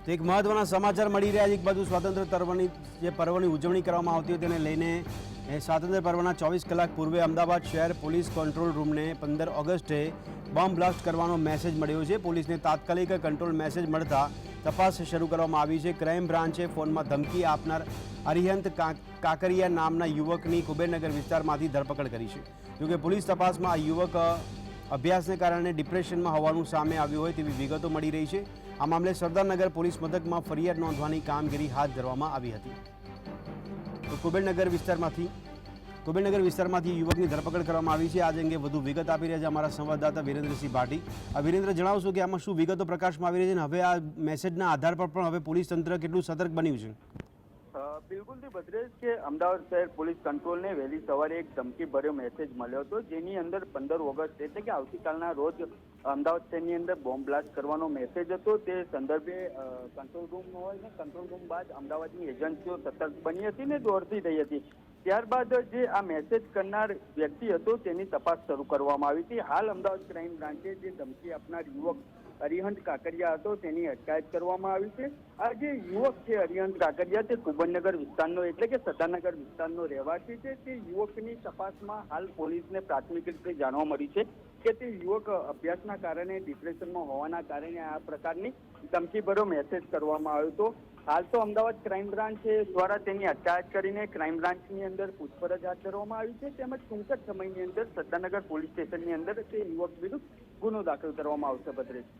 તો એક મહત્વના સમાચાર મળી રહ્યા છે। એક બાજુ સ્વાતંત્ર્ય પર્વની ઉજવણી કરવામાં આવતી હોય તેને લઈને સ્વાતંત્ર્ય પર્વના 24 કલાક પૂર્વે અમદાવાદ શહેર પોલીસ કંટ્રોલ રૂમને 15 ઓગસ્ટે બોમ્બ બ્લાસ્ટ કરવાનો મેસેજ મળ્યો છે। પોલીસને તાત્કાલિક કંટ્રોલ મેસેજ મળતા તપાસ શરૂ કરવામાં આવી છે। ક્રાઇમ બ્રાન્ચે ફોનમાં ધમકી આપનાર અરિહંત કાકરિયા નામના યુવકની કુબેરનગર વિસ્તારમાંથી ધરપકડ કરી છે। જોકે પોલીસ તપાસમાં આ યુવક અભ્યાસને કારણે ડિપ્રેશનમાં હોવાનું સામે આવ્યું હોય તેવી વિગતો મળી રહી છે। આ મામલે સરદારનગર પોલીસ મથકમાં ફરિયાદ નોંધવાની કામગીરી હાથ ધરવામાં આવી હતી। તો કુબેરનગર વિસ્તારમાંથી યુવકની ધરપકડ કરવામાં આવી છે। આજ અંગે વધુ વિગત આપી રહ્યા છે અમારા સંવાદદાતા વિરેન્દ્રસિંહ ભાટી। વિરેન્દ્ર, જણાવશો કે આમાં શું વિગતો પ્રકાશમાં આવી રહી છે અને હવે આ મેસેજના આધાર પર પણ હવે પોલીસ તંત્ર કેટલું સતર્ક બન્યું છે? બિલકુલથી ભદ્રેશ કે અમદાવાદ શહેર પોલીસ કંટ્રોલને વહેલી સવારે એક ધમકી ભર્યો મેસેજ મળ્યો હતો, જેની અંદર 15 ઓગસ્ટ એટલે કે આવતીકાલના રોજ અમદાવાદ શહેરની અંદર બોમ્બ બ્લાસ્ટ કરવાનો મેસેજ હતો। તે સંદર્ભે કંટ્રોલ રૂમ હોય ને કંટ્રોલ રૂમ બાદ અમદાવાદની એજન્સીઓ સતર્ક બની હતી ને દોડતી થઈ હતી। ત્યારબાદ જે આ મેસેજ કરનાર વ્યક્તિ હતો તેની તપાસ શરૂ કરવામાં આવી હતી। હાલ અમદાવાદ ક્રાઇમ બ્રાન્ચે જે ધમકી આપનાર યુવક અરિહંત કાકરિયા હતો તેની અટકાયત કરવામાં આવી છે। આ જે યુવક છે અરિહંત કાકરિયા તે કુબેરનગર વિસ્તારનો એટલે કે સરદારનગર વિસ્તારનો રહેવાસી છે। તે યુવકની તપાસમાં હાલ પોલીસને પ્રાથમિક રીતે જાણવા મળ્યું છે કે તે યુવક અભ્યાસના કારણે ડિપ્રેશનમાં હોવાના કારણે આ પ્રકારની ધમકીભર્યો મેસેજ કરવામાં આવ્યો હતો। હાલ તો અમદાવાદ ક્રાઇમ બ્રાન્ચ દ્વારા તેની અટકાયત કરીને ક્રાઇમ બ્રાન્ચની અંદર પૂછપરછ હાથ ધરવામાં આવી છે। તેમજ ટૂંક જ સમયની અંદર સરદારનગર પોલીસ સ્ટેશનની અંદર તે યુવક વિરુદ્ધ ગુનો દાખલ કરવામાં આવશે। ભદ્રેશ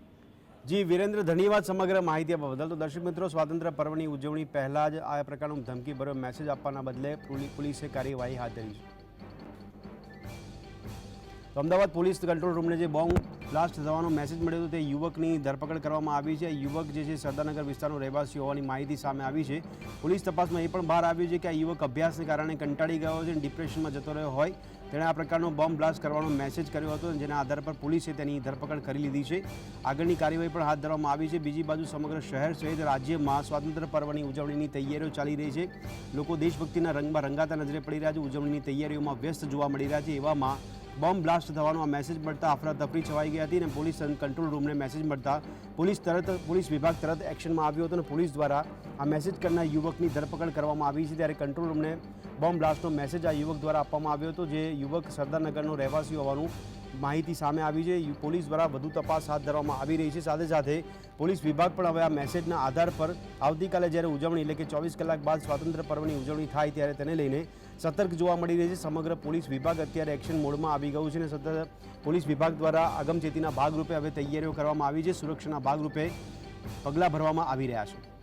જી વિરેન્દ્ર, ધન્યવાદ સમગ્ર માહિતી આપવા બદલ। તો દર્શક મિત્રો, સ્વાતંત્ર્ય પર્વની ઉજવણી પહેલાં જ આ પ્રકારનો ધમકીભર્યો મેસેજ આપવાના બદલે પોલીસે કાર્યવાહી હાથ ધરી છે। તો અમદાવાદ પોલીસ કંટ્રોલ રૂમને જે બોમ્બ બ્લાસ્ટ થવાનો મેસેજ મળ્યો હતો તે યુવકની ધરપકડ કરવામાં આવી છે। યુવક જે છે સરદારનગર વિસ્તારનો રહેવાસી હોવાની માહિતી સામે આવી છે। પોલીસ તપાસમાં એ પણ બહાર આવ્યું છે કે આ યુવક અભ્યાસને કારણે કંટાળી ગયો છે અને ડિપ્રેશનમાં જતો રહ્યો હોય તેણે આ પ્રકારનો બોમ્બ બ્લાસ્ટ કરવાનો મેસેજ કર્યો હતો, જેના આધાર પર પોલીસે તેની ધરપકડ કરી લીધી છે। આગળની કાર્યવાહી પણ હાથ ધરવામાં આવી છે। બીજી બાજુ સમગ્ર શહેર સહિત રાજ્યમાં સ્વાતંત્ર્ય પર્વની ઉજવણીની તૈયારીઓ ચાલી રહી છે। લોકો દેશભક્તિના રંગમાં રંગાતા નજરે પડી રહ્યા છે, ઉજવણીની તૈયારીઓમાં વ્યસ્ત જોવા મળી રહ્યા છે। એવામાં બોમ્બ બ્લાસ્ટ થવાનો આ મેસેજ મળતા અફરાતફરી છવાઈ ગઈ હતી અને પોલીસ કંટ્રોલ રૂમને મેસેજ મળતા પોલીસ વિભાગ તરત એક્શનમાં આવ્યો હતો અને પોલીસ દ્વારા આ મેસેજ કરનાર યુવકની ધરપકડ કરવામાં આવી છે। ત્યારે કંટ્રોલ રૂમને બોમ્બ બ્લાસ્ટનો મેસેજ આ યુવક દ્વારા આપવામાં આવ્યો હતો, જે યુવક સરદારનગરનો રહેવાસી હોવાનું માહિતી સામે આવી છે। પોલીસ દ્વારા વધુ તપાસ હાથ ધરવામાં આવી રહી છે। સાથે સાથે પોલીસ વિભાગ પણ હવે આ મેસેજના આધાર પર આવતીકાલે જ્યારે ઉજવણી એટલે કે 24 કલાક બાદ સ્વાતંત્ર્ય પર્વની ઉજવણી થાય ત્યારે તેને લઈને સતર્ક જોવા મળી રહી છે। સમગ્ર પોલીસ વિભાગ અત્યારે એક્શન મોડમાં આવી ગયું છે અને સતત પોલીસ વિભાગ દ્વારા અગમચેતીના ભાગરૂપે હવે તૈયારીઓ કરવામાં આવી છે, સુરક્ષાના ભાગરૂપે પગલાં ભરવામાં આવી રહ્યા છે।